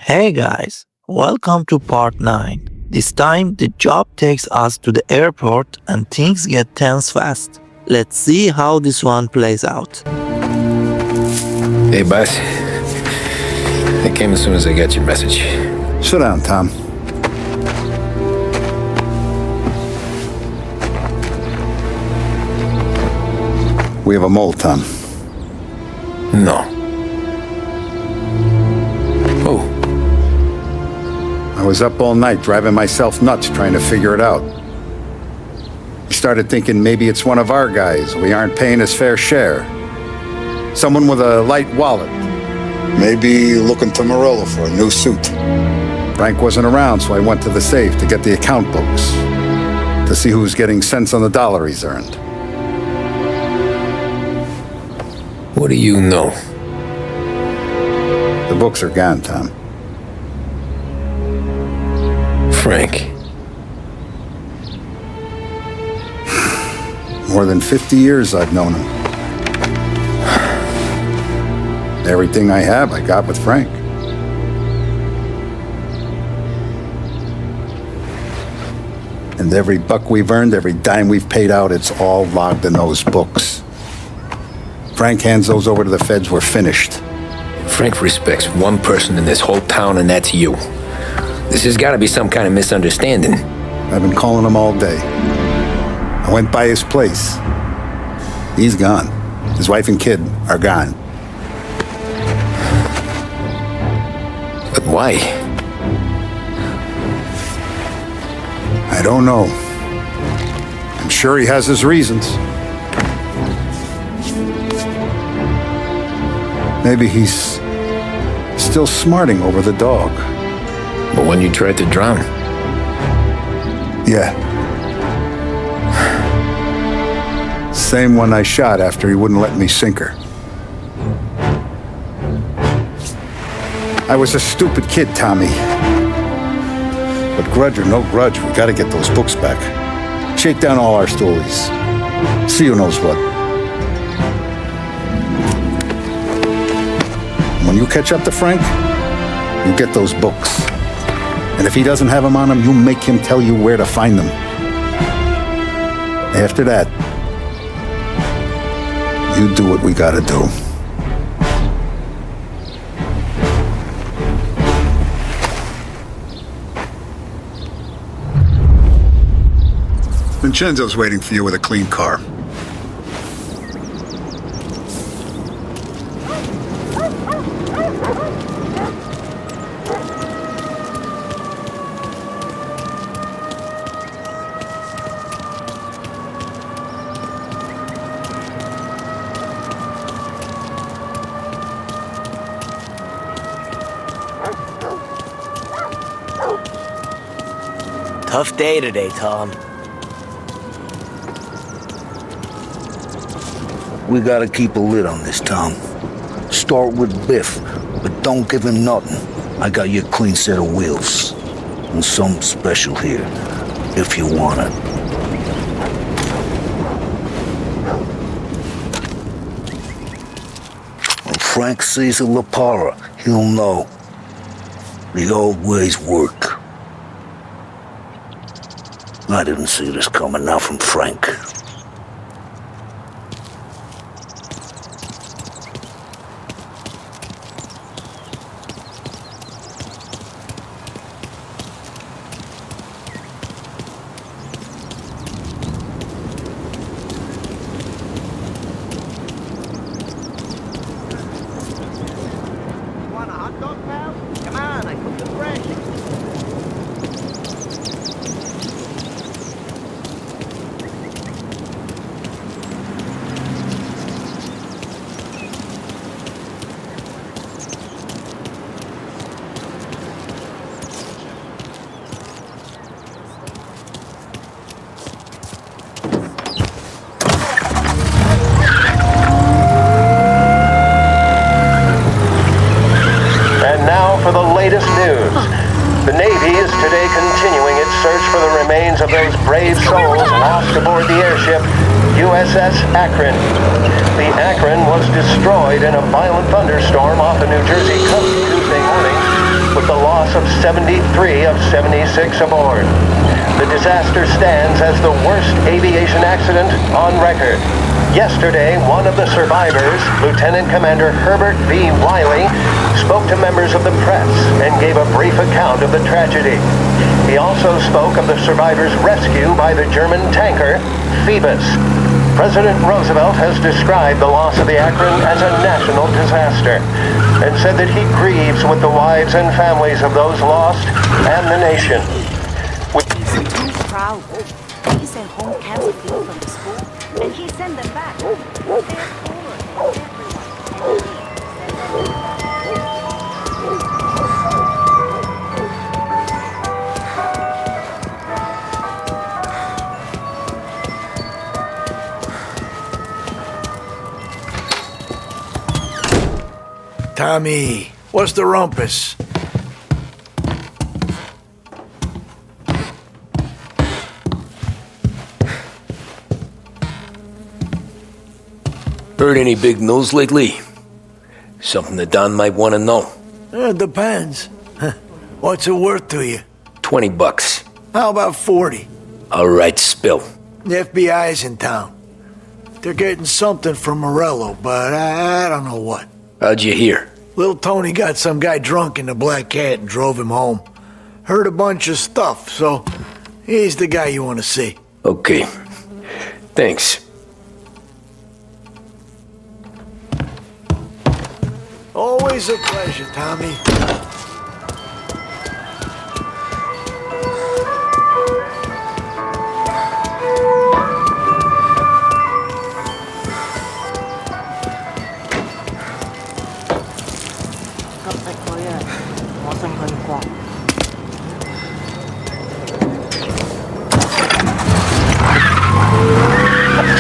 Hey guys, welcome to part 9. This time the job takes us to the airport and things get tense fast. Let's see how this one plays out. Hey, boss. I came as soon as I got your message. Sit down, Tom. We have a mole, Tom. No. Oh, I was up all night driving myself nuts trying to figure it out. I started thinking maybe it's one of our guys. We aren't paying his fair share. Someone with a light wallet. Maybe looking to Morello for a new suit. Frank wasn't around, so I went to the safe to get the account books. To see who's getting cents on the dollar he's earned. what do you know? The books are gone, Tom. Frank. More than 50 years I've known him. Everything I have, I got with Frank. And every buck we've earned, every dime we've paid out, it's all logged in those books. Frank hands those over to the feds, we're finished. Frank respects one person in this whole town, and that's you. This has got to be some kind of misunderstanding. I've been calling him all day. I went by his place. He's gone. His wife and kid are gone. But why? I don't know. I'm sure he has his reasons. Maybe he's still smarting over the dog. But when you tried to drown, Yeah. Same one I shot after he wouldn't let me sink her. I was a stupid kid, Tommy. But grudge or no grudge, we gotta get those books back. Shake down all our stories. See who knows what. When you catch up to Frank, you get those books. And if he doesn't have them on him, you make him tell you where to find them. After that, you do what we gotta do. Vincenzo's waiting for you with a clean car. Tough day today, Tom. We gotta keep a lid on this town. Start with Biff, but don't give him nothing. I got you a clean set of wheels. And something special here, if you want it. When Frank sees a Lapara, he'll know. The old ways work. I didn't see this coming now from Frank. Want a hot dog, pal? Come on, I cooked it fresh. For the latest news. The Navy is today continuing its search for the remains of those brave souls lost aboard the airship USS Akron. The Akron was destroyed in a violent thunderstorm off the New Jersey coast Tuesday morning, with the loss of 73 of 76 aboard. The disaster stands as the worst aviation accident on record. Yesterday, one of the survivors, Lieutenant Commander Herbert V. Wiley, spoke to members of the press and gave a brief account of the tragedy. He also spoke of the survivors' rescue by the German tanker, Phoebus. President Roosevelt has described the loss of the Akron as a national disaster and said that he grieves with the wives and families of those lost and the nation. He's too proud. He sent home cans of food from the school, and he sent them back. They're poor. Tommy, what's the rumpus? Heard any big news lately? Something that Don might want to know. It depends. What's it worth to you? $20. How about 40? All right, spill. The FBI's in town. They're getting something from Morello, but I don't know what. How'd you hear? Little Tony got some guy drunk in the Black Cat and drove him home. Heard a bunch of stuff, so he's the guy you want to see. Okay. Thanks. Always a pleasure, Tommy.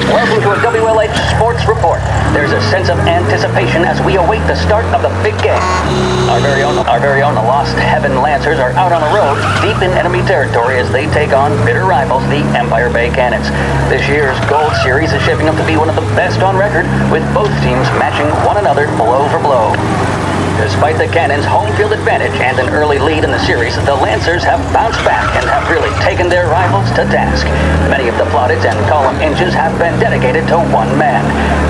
Welcome to a WLH Sports Report. There's a sense of anticipation as we await the start of the big game. Our very own the Lost Heaven Lancers are out on the road, deep in enemy territory as they take on bitter rivals, the Empire Bay Cannons. This year's Gold Series is shaping up to be one of the best on record, with both teams matching one another blow for blow. Despite the Cannons' home field advantage and an early lead in the series, the Lancers have bounced back and have really taken their rivals to task. Many of the plaudits and column inches have been dedicated to one man.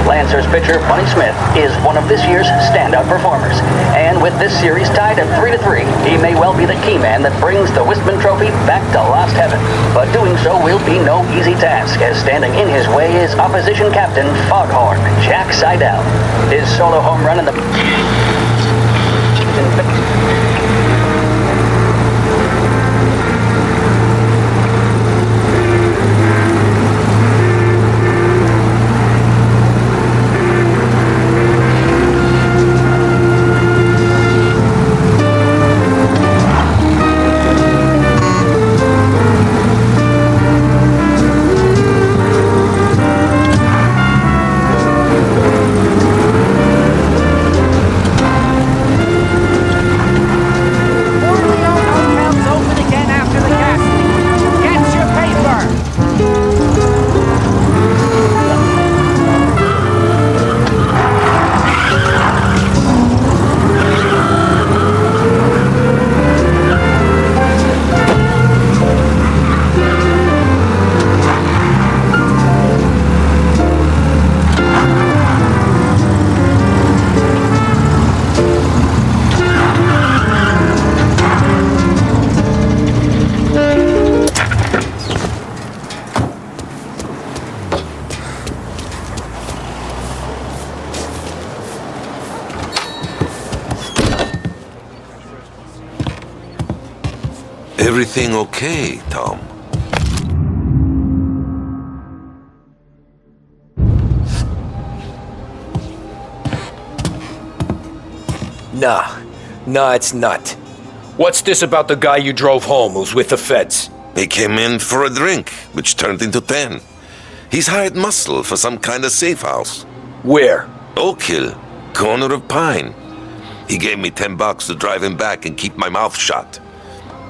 Lancers pitcher Bunny Smith is one of this year's standout performers. And with this series tied at 3-3, he may well be the key man that brings the Wistman Trophy back to Lost Heaven. But doing so will be no easy task, as standing in his way is opposition captain Foghorn Jack Seidel. His solo home run in the Everything okay, Tom? Nah, it's not. What's this about the guy you drove home who's with the feds? He came in for a drink, which turned into 10. He's hired muscle for some kind of safe house. Where? Oak Hill, corner of Pine. He gave me $10 to drive him back and keep my mouth shut.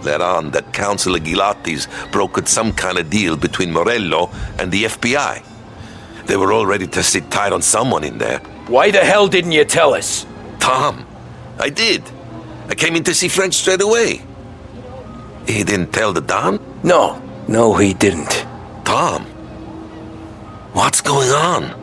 Let on that Councilor Gilatti's brokered some kind of deal between Morello and the FBI. They were all ready to sit tight on someone in there. Why the hell didn't you tell us? Tom, I did. I came in to see French straight away. He didn't tell the Don? No, he didn't. Tom, what's going on?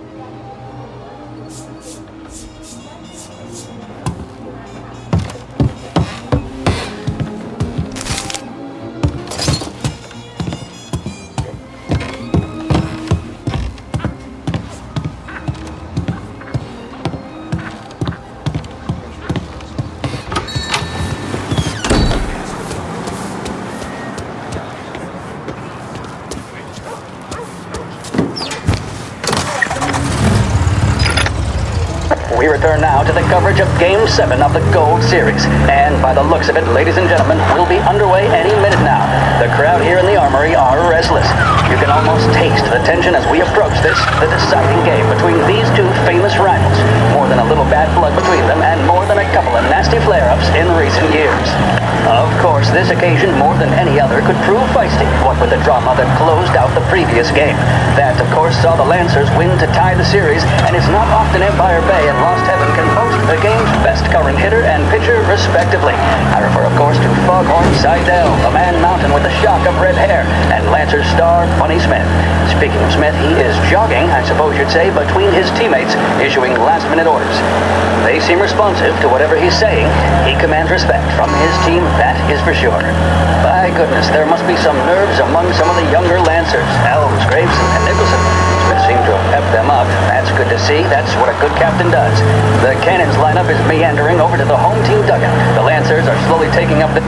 We return now to the coverage of Game 7 of the Gold Series. And by the looks of it, ladies and gentlemen, we'll be underway any minute now. The crowd here in the Armory are restless. You can almost taste the tension as we approach this, the deciding game between these two famous rivals. More than a little bad blood between them, and more than a couple of nasty flare-ups in recent years. Of course, this occasion, more than any other, could prove feisty, what with the drama that closed out the previous game. That, of course, saw the Lancers win to tie the series, and it's not often Empire Bay and Lost Heaven can boast the game's best current hitter and pitcher, respectively. I refer, of course, to Foghorn Seidel, the man mountain with the shock of red hair, and Lancers star Funny Smith. Speaking of Smith, he is jogging, I suppose you'd say, between his teammates, issuing last-minute orders. They seem responsive to whatever he's saying. He commands respect from his team, that is for sure. By goodness, there must be some nerves among some of the younger Lancers, Elms, Graves, and Nicholson. Smith seemed to have pepped them up. That's good to see. That's what a good captain does. The Cannons lineup is meandering over to the home team dugout. The Lancers are slowly taking up the...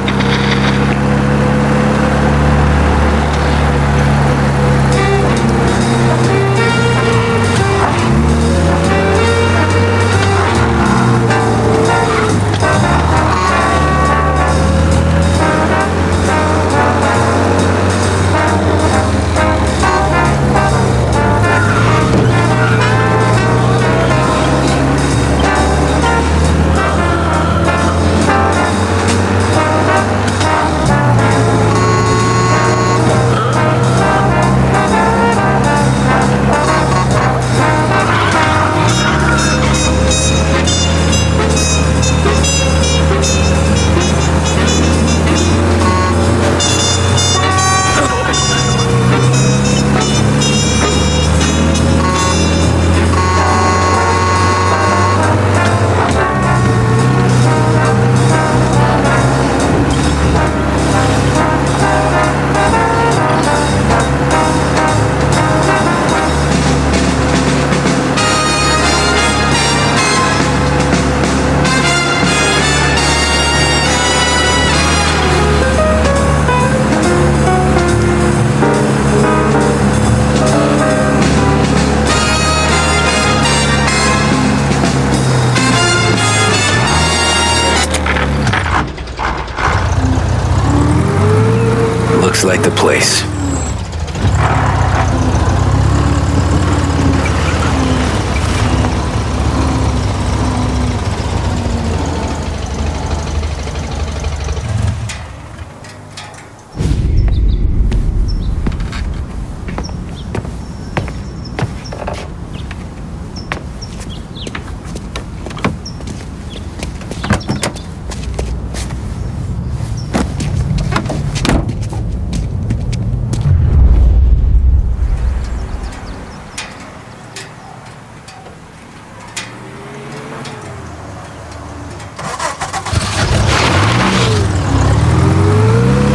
Looks like the place.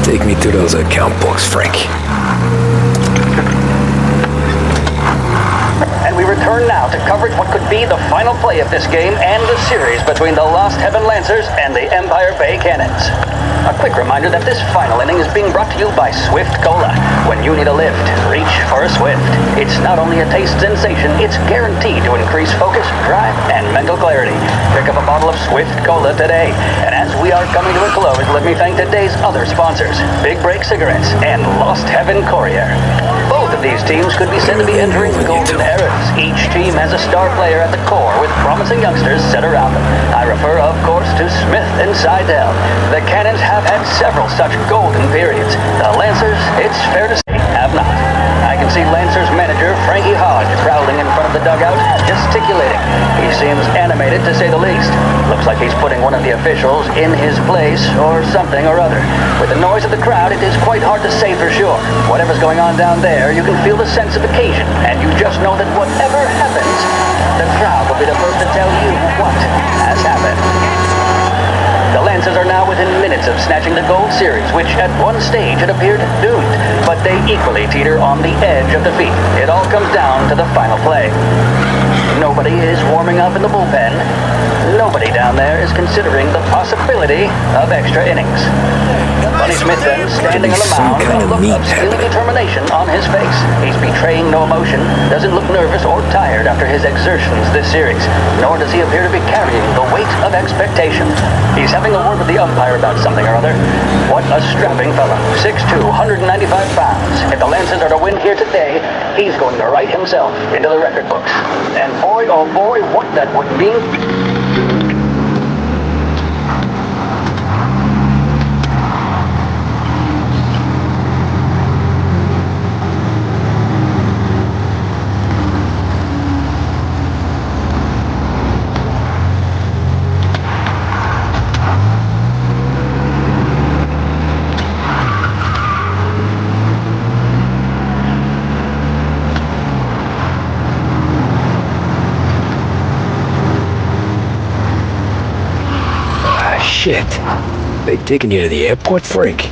Take me to those account books, Frank. And we return now to coverage what could be the final play of this game and the series between the Lost Heaven Lancers and the Empire Bay Cannons. A quick reminder that this final inning is being brought to you by Swift Cola. When you need a lift, reach for a Swift. It's not only a taste sensation, it's guaranteed to increase focus, drive, and mental clarity. Pick up a bottle of Swift Cola today. And as we are coming to a close, let me thank today's other sponsors, Big Break Cigarettes and Lost Heaven Courier. Both of these teams could be said to be entering golden eras. Each team has a star player at the core with promising youngsters set around them. I refer, of course, to Smith and Seidel. The Cannons have had several such golden periods. The Lancers, it's fair to say, have not. I can see Lancer's manager, Frankie Hodge, prowling in front of the dugout, gesticulating. He seems animated, to say the least. Looks like he's putting one of the officials in his place, or something or other. With the noise of the crowd, it is quite hard to say for sure. Whatever's going on down there, you can feel the sense of occasion, and you just know that whatever happens, the crowd will be the first to tell you what has happened. The Lancers are now within minutes of snatching the Gold Series, which at one stage had appeared doomed, but they equally teeter on the edge of defeat. It all comes down to the final play. Nobody is warming up in the bullpen. Nobody down there is considering the possibility of extra innings. Bunny Smith then, standing on the mound, a look of steely determination on his face. He's betraying no emotion, doesn't look nervous or tired after his exertions this series, nor does he appear to be carrying the weight of expectation. He's having a word with the umpire about something or other. What a strapping fella. 6'2", 195 pounds. If the Lancers are to win here today, he's going to write himself into the record books. And boy, oh boy, what that would mean. Shit. They taking you to the airport, Frank?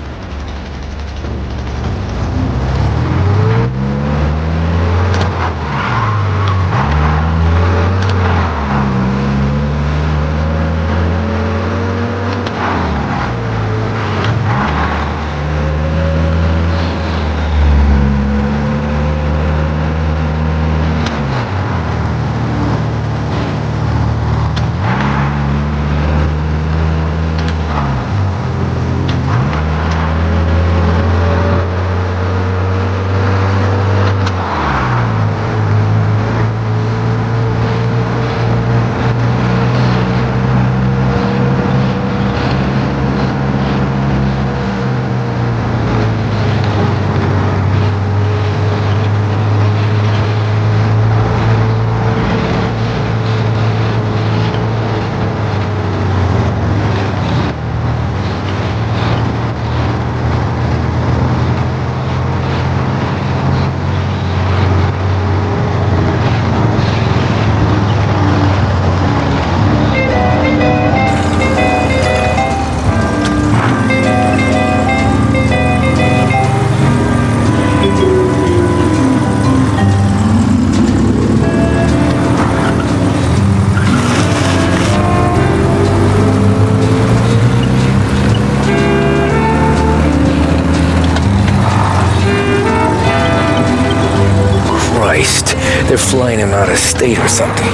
They're flying him out of state or something.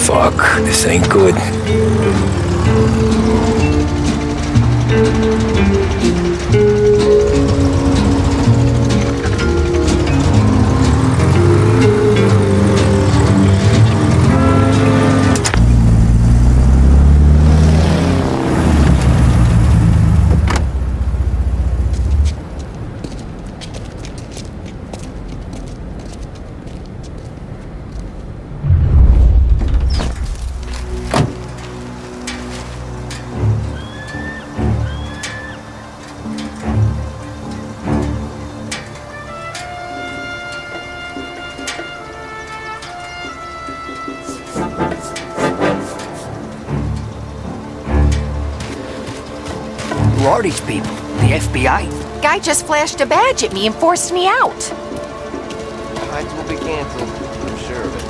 Fuck, this ain't good. Who are these people? The FBI? Guy just flashed a badge at me and forced me out. Flights will be canceled. I'm sure of it.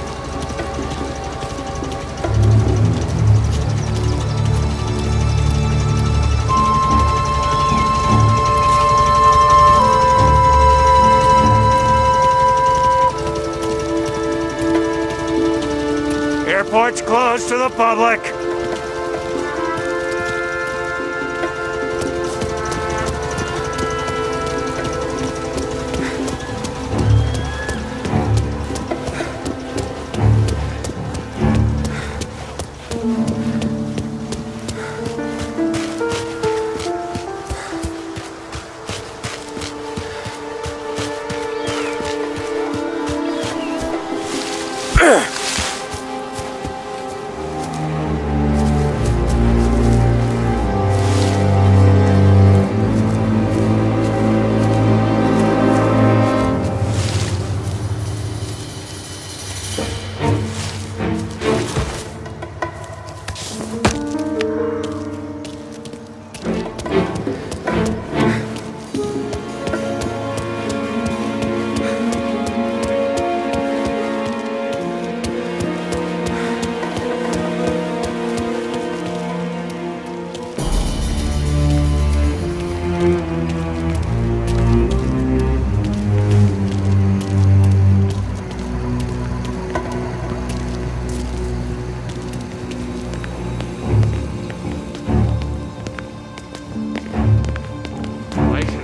Airport's closed to the public.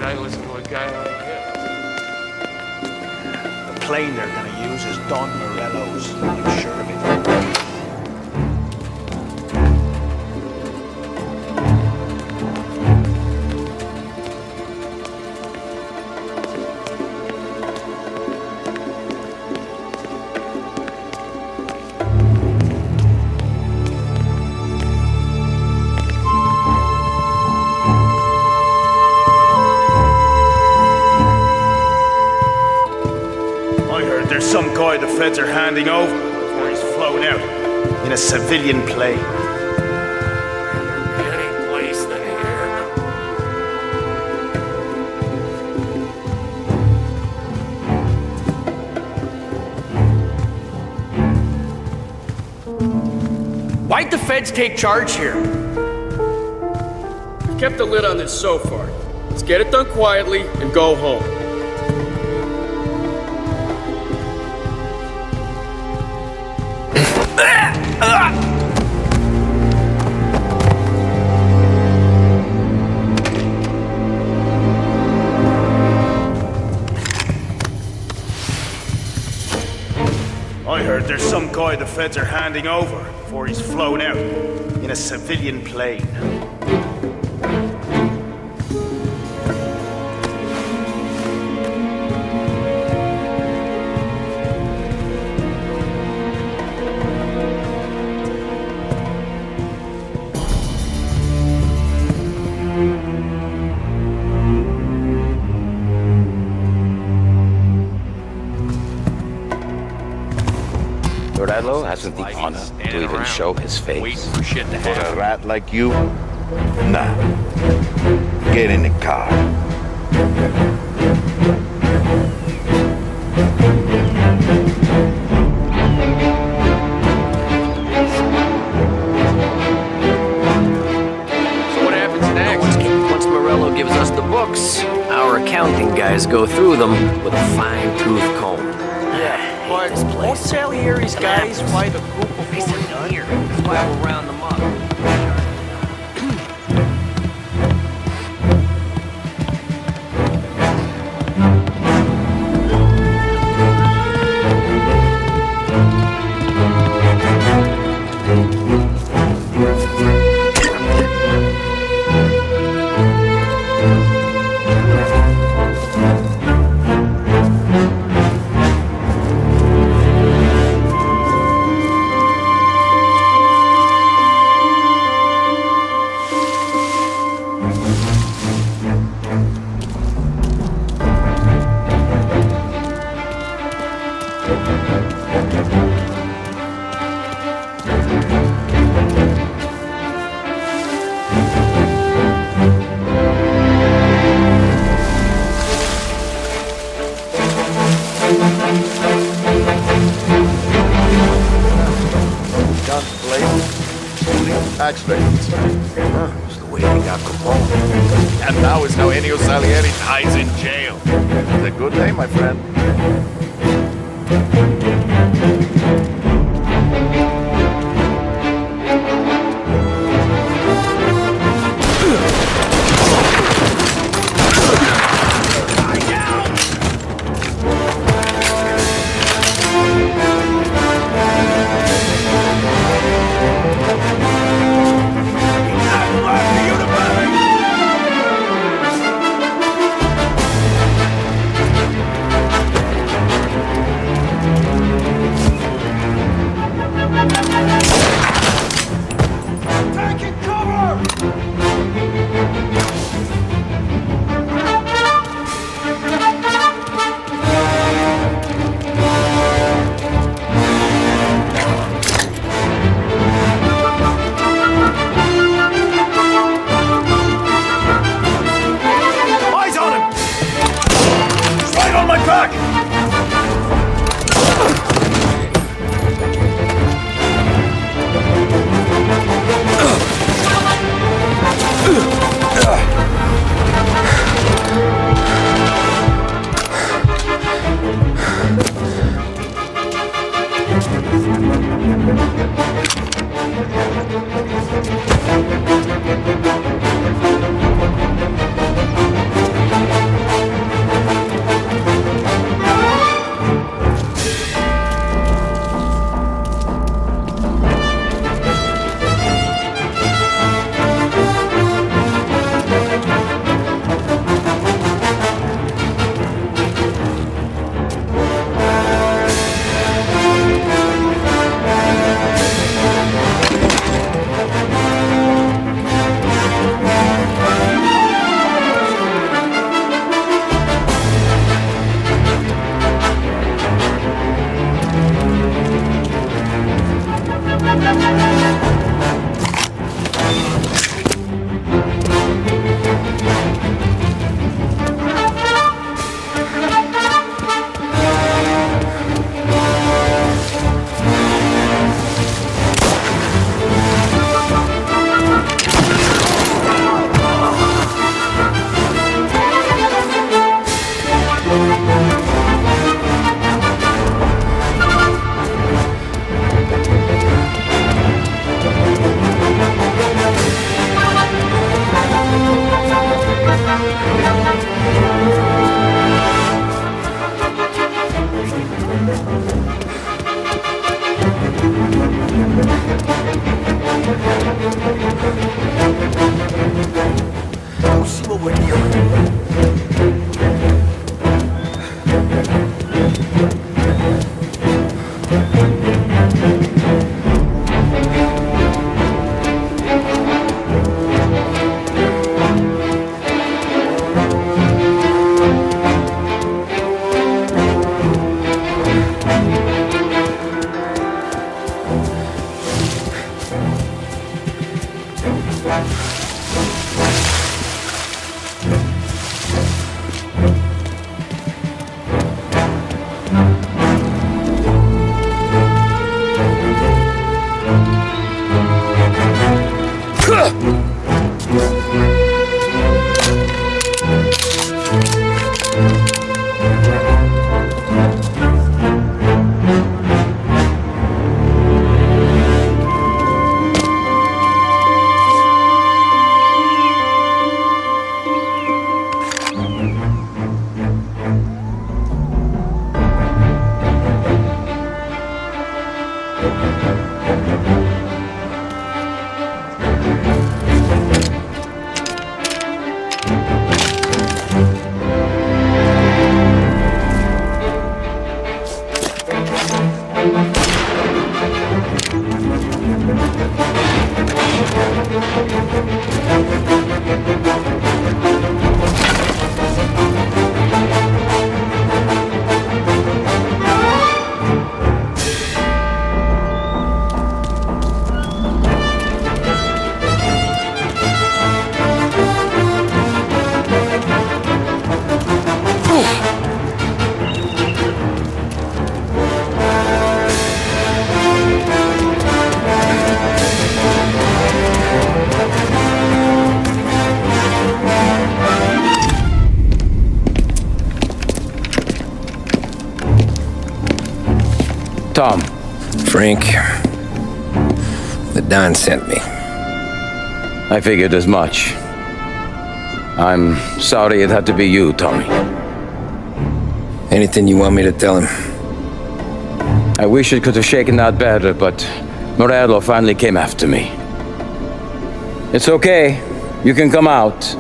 I listen to a guy like him? The plane they're gonna use is Don Morello's. I'm sure of it. There's some guy the feds are handing over before he's flown out in a civilian plane. Any place than here. Why'd the feds take charge here? We've kept the lid on this so far. Let's get it done quietly and go home. I heard there's some guy the feds are handing over before he's flown out in a civilian plane. Morello hasn't the honor to even show his face. Waiting for shit to For happen. a rat like you? Nah. Get in the car. So what happens next? Once Morello gives us the books, our accounting guys go through them with a fine-tooth comb. But won't Salieri's guys fight a group before we're done? Here, that's why we'll round them up. Tax vacancy. It's the way they got Capone. And now is how Ennio Salieri dies in jail. It's a good day, my friend. what we're dealing with. Tom. Frank. The Don sent me. I figured as much. I'm sorry it had to be you, Tommy. Anything you want me to tell him? I wish it could have shaken out better, but Morello finally came after me. It's okay. You can come out.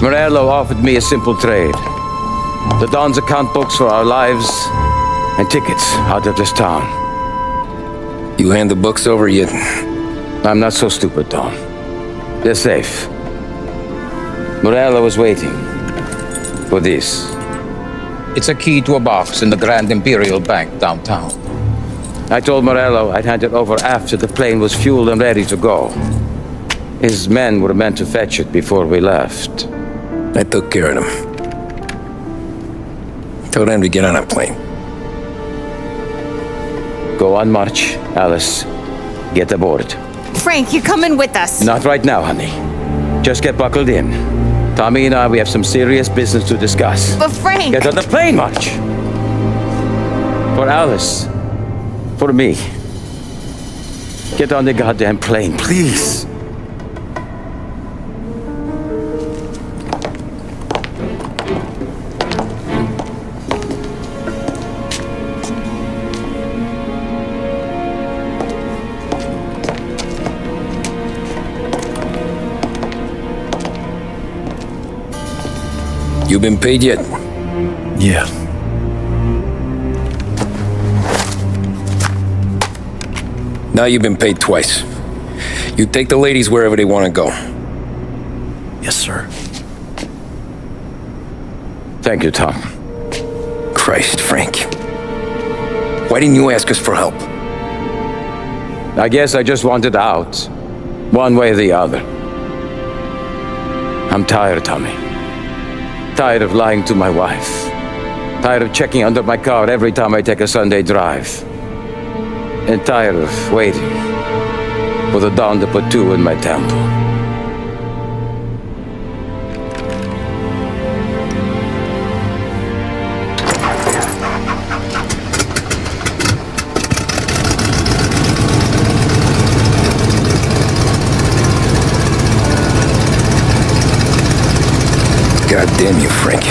Morello offered me a simple trade. The Don's account books for our lives and tickets out of this town. You hand the books over yet? I'm not so stupid, Tom. They're safe. Morello is waiting for this. It's a key to a box in the Grand Imperial Bank downtown. I told Morello I'd hand it over after the plane was fueled and ready to go. His men were meant to fetch it before we left. I took care of them. Told them to get on a plane. Go on, March. Alice, get aboard. Frank, you're coming with us. Not right now, honey. Just get buckled in. Tommy and I, we have some serious business to discuss. But Frank... Get on the plane, March. For Alice. For me. Get on the goddamn plane, please. You been paid yet? Yeah. Now you've been paid twice. You take the ladies wherever they want to go. Yes, sir. Thank you, Tom. Christ, Frank. Why didn't you ask us for help? I guess I just wanted out. One way or the other. I'm tired, Tommy. Tired of lying to my wife. Tired of checking under my car every time I take a Sunday drive. And tired of waiting for the dawn to put two in my temple. God damn you, Frank.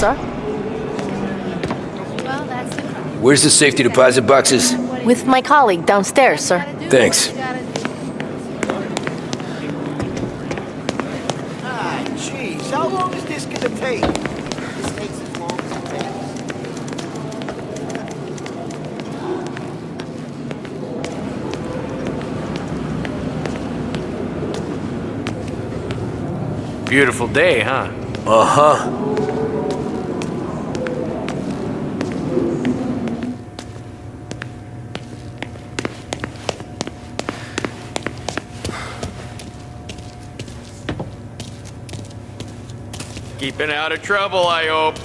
sir. Where's the safety deposit boxes? With my colleague downstairs, sir. Thanks. Ah, jeez, how long is this gonna take? This takes as long as it takes. Beautiful day, huh? Uh-huh. Keeping out of trouble, I hope.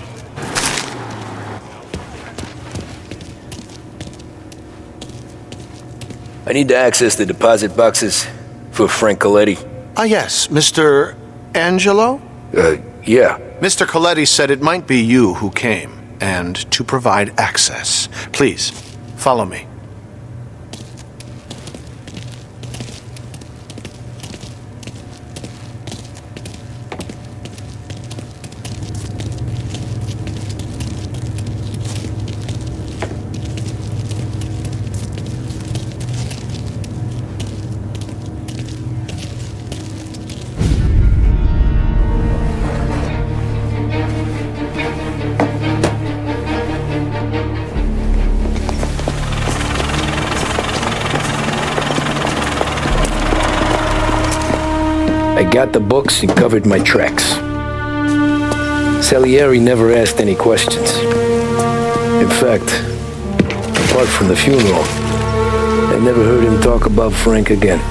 I need to access the deposit boxes for Frank Coletti. Ah, yes, Mr. Angelo? Yeah. Mr. Coletti said it might be you who came, and to provide access. Please, follow me. I got the books and covered my tracks. Salieri never asked any questions. In fact, apart from the funeral, I never heard him talk about Frank again.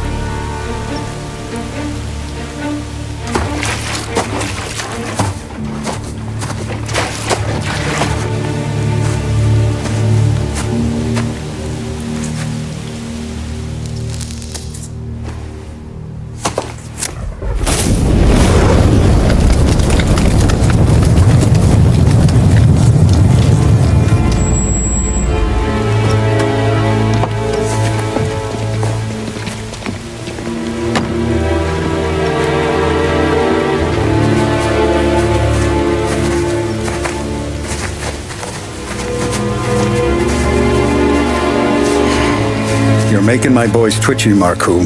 You're making my boys twitchy, Marcoux.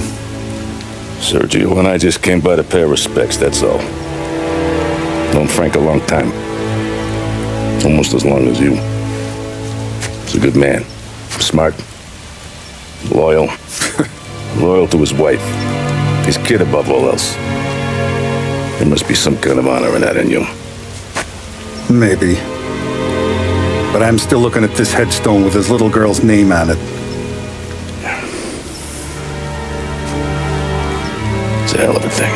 Sergio and I just came by to pay respects, that's all. Known Frank a long time. Almost as long as you. He's a good man. Smart. Loyal. Loyal to his wife. His kid above all else. There must be some kind of honor in that in you. Maybe. But I'm still looking at this headstone with his little girl's name on it. It's a hell of a thing.